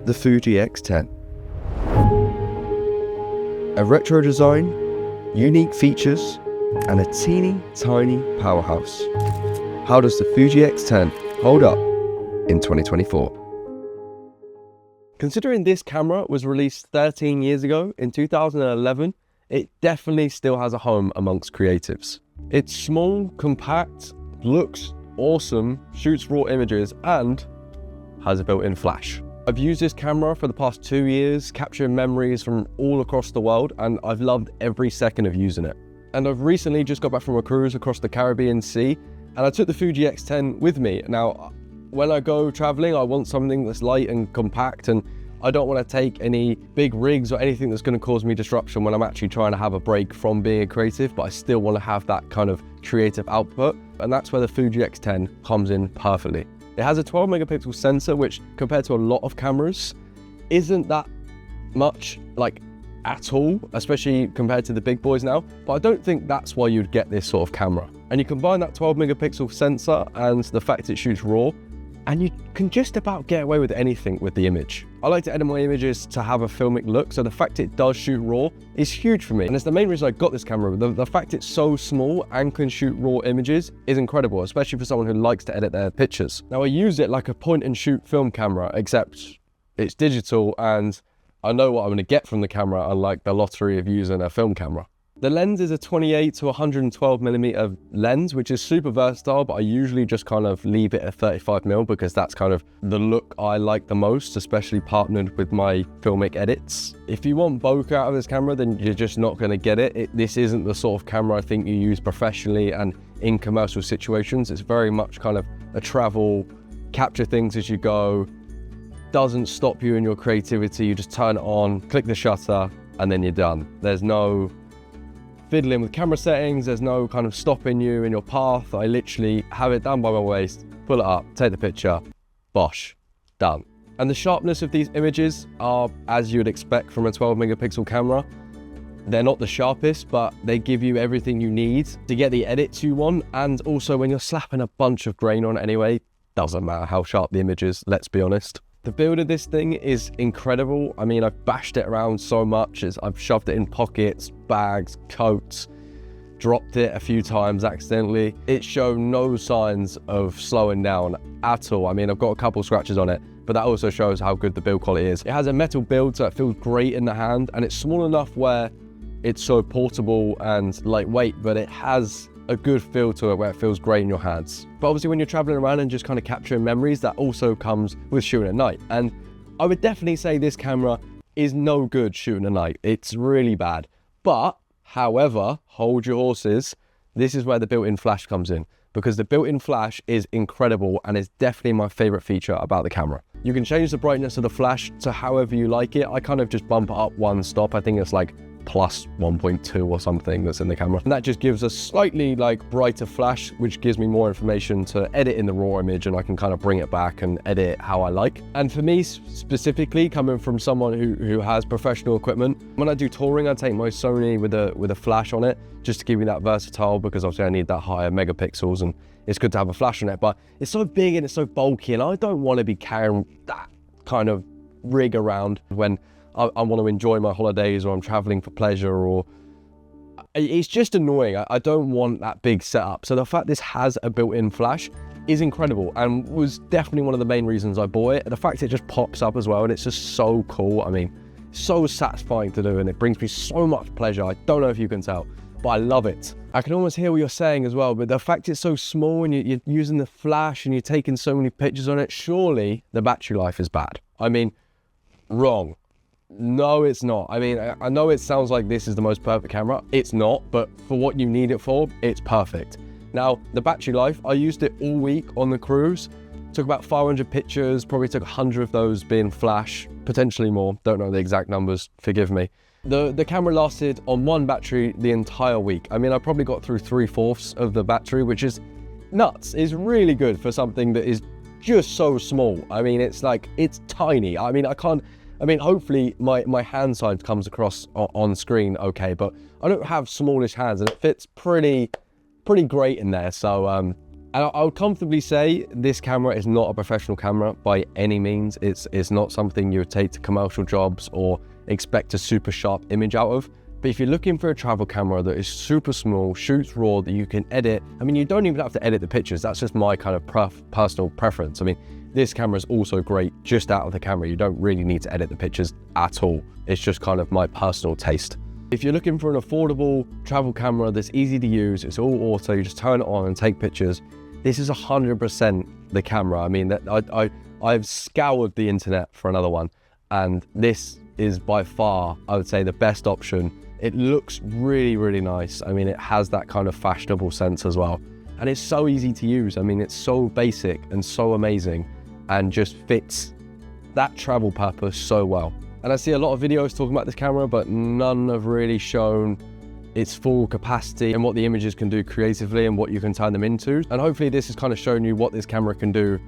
the Fuji X10. A retro design, unique features, and a teeny tiny powerhouse. How does the Fuji X10 hold up in 2024? Considering this camera was released 13 years ago in 2011, it definitely still has a home amongst creatives. It's small, compact, looks awesome, shoots raw images, and has a built-in flash. I've used this camera for the past 2 years, capturing memories from all across the world, and I've loved every second of using it. And I've recently just got back from a cruise across the Caribbean Sea, and I took the Fuji X10 with me. Now, when I go traveling, I want something that's light and compact, and I don't want to take any big rigs or anything that's going to cause me disruption when I'm actually trying to have a break from being a creative, but I still want to have that kind of creative output. And that's where the Fuji X10 comes in perfectly. It has a 12 megapixel sensor, which compared to a lot of cameras, isn't that much at all, especially compared to the big boys now. But I don't think that's why you'd get this sort of camera. And you combine that 12 megapixel sensor and the fact it shoots RAW, and you can just about get away with anything with the image. I like to edit my images to have a filmic look, so the fact it does shoot RAW is huge for me. And it's the main reason I got this camera. The fact it's so small and can shoot RAW images is incredible, especially for someone who likes to edit their pictures. Now, I use it like a point and shoot film camera, except it's digital and I know what I'm gonna get from the camera, unlike the lottery of using a film camera. The lens is a 28 to 112 millimeter lens, which is super versatile, but I usually just kind of leave it at 35mm because that's kind of the look I like the most, especially partnered with my filmic edits. If you want bokeh out of this camera, then you're just not gonna get it. This isn't the sort of camera I think you use professionally and in commercial situations. It's very much kind of a travel, capture things as you go, doesn't stop you in your creativity. You just turn it on, click the shutter, and then you're done. There's no fiddling with camera settings, there's no kind of stopping you in your path. I literally have it down by my waist, pull it up, take the picture, bosh, done. And the sharpness of these images are as you would expect from a 12 megapixel camera. They're not the sharpest, but they give you everything you need to get the edits you want. And also when you're slapping a bunch of grain on anyway, doesn't matter how sharp the image is, let's be honest. The build of this thing is incredible. I mean, I've bashed it around so much. I've shoved it in pockets, bags, coats, dropped it a few times accidentally. It showed no signs of slowing down at all. I mean, I've got a couple scratches on it, but that also shows how good the build quality is. It has a metal build, so it feels great in the hand, and it's small enough where it's so portable and lightweight, but it has a good feel to it where it feels great in your hands. But obviously when you're traveling around and just kind of capturing memories, that also comes with shooting at night. And I would definitely say this camera is no good shooting at night. It's really bad. But however, hold your horses, this is where the built-in flash comes in, because the built-in flash is incredible and is definitely my favorite feature about the camera. You can change the brightness of the flash to however you like it. I kind of just bump it up one stop. I think it's like plus 1.2 or something that's in the camera. And that just gives a slightly brighter flash, which gives me more information to edit in the raw image, and I can kind of bring it back and edit it how I like. And for me specifically, coming from someone who has professional equipment, when I do touring, I take my Sony with a flash on it, just to give me that versatile, because obviously I need that higher megapixels and it's good to have a flash on it, but it's so big and it's so bulky and I don't want to be carrying that kind of rig around when I want to enjoy my holidays or I'm traveling for pleasure, or it's just annoying. I don't want that big setup. So the fact this has a built-in flash is incredible and was definitely one of the main reasons I bought it. The fact it just pops up as well and it's just so cool. I mean, so satisfying to do and it brings me so much pleasure. I don't know if you can tell, but I love it. I can almost hear what you're saying as well, but the fact it's so small and you're using the flash and you're taking so many pictures on it, surely the battery life is bad. I mean, wrong. No, it's not. I mean, I know it sounds like this is the most perfect camera. It's not, but for what you need it for, it's perfect. Now, the battery life, I used it all week on the cruise. Took about 500 pictures, probably took 100 of those being flash, potentially more. Don't know the exact numbers, forgive me. The camera lasted on one battery the entire week. I mean, I probably got through 3/4 of the battery, which is nuts. It's really good for something that is just so small. I mean, it's tiny. I mean, hopefully my hand size comes across on screen okay, but I don't have smallish hands and it fits pretty great in there. So And I would comfortably say this camera is not a professional camera by any means. It's not something you would take to commercial jobs or expect a super sharp image out of. But if you're looking for a travel camera that is super small, shoots raw, that you can edit, I mean, you don't even have to edit the pictures. That's just my kind of personal preference. I mean, this camera is also great just out of the camera. You don't really need to edit the pictures at all. It's just kind of my personal taste. If you're looking for an affordable travel camera that's easy to use, it's all auto, you just turn it on and take pictures, this is 100% the camera. I mean, I've scoured the internet for another one, and this is by far, I would say, the best option. It looks really, really nice. I mean, it has that kind of fashionable sense as well. And it's so easy to use. I mean, it's so basic and so amazing and just fits that travel purpose so well. And I see a lot of videos talking about this camera, but none have really shown its full capacity and what the images can do creatively and what you can turn them into. And hopefully this has kind of shown you what this camera can do.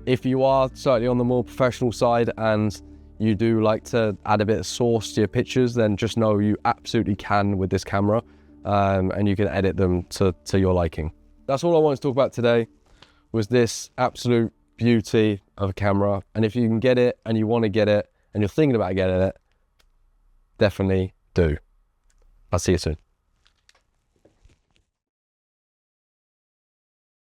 If you are certainly on the more professional side and you do like to add a bit of sauce to your pictures, then just know you absolutely can with this camera, and you can edit them to your liking. That's all I wanted to talk about today, was this absolute beauty of a camera. And if you can get it and you want to get it and you're thinking about getting it, definitely do. I'll see you soon.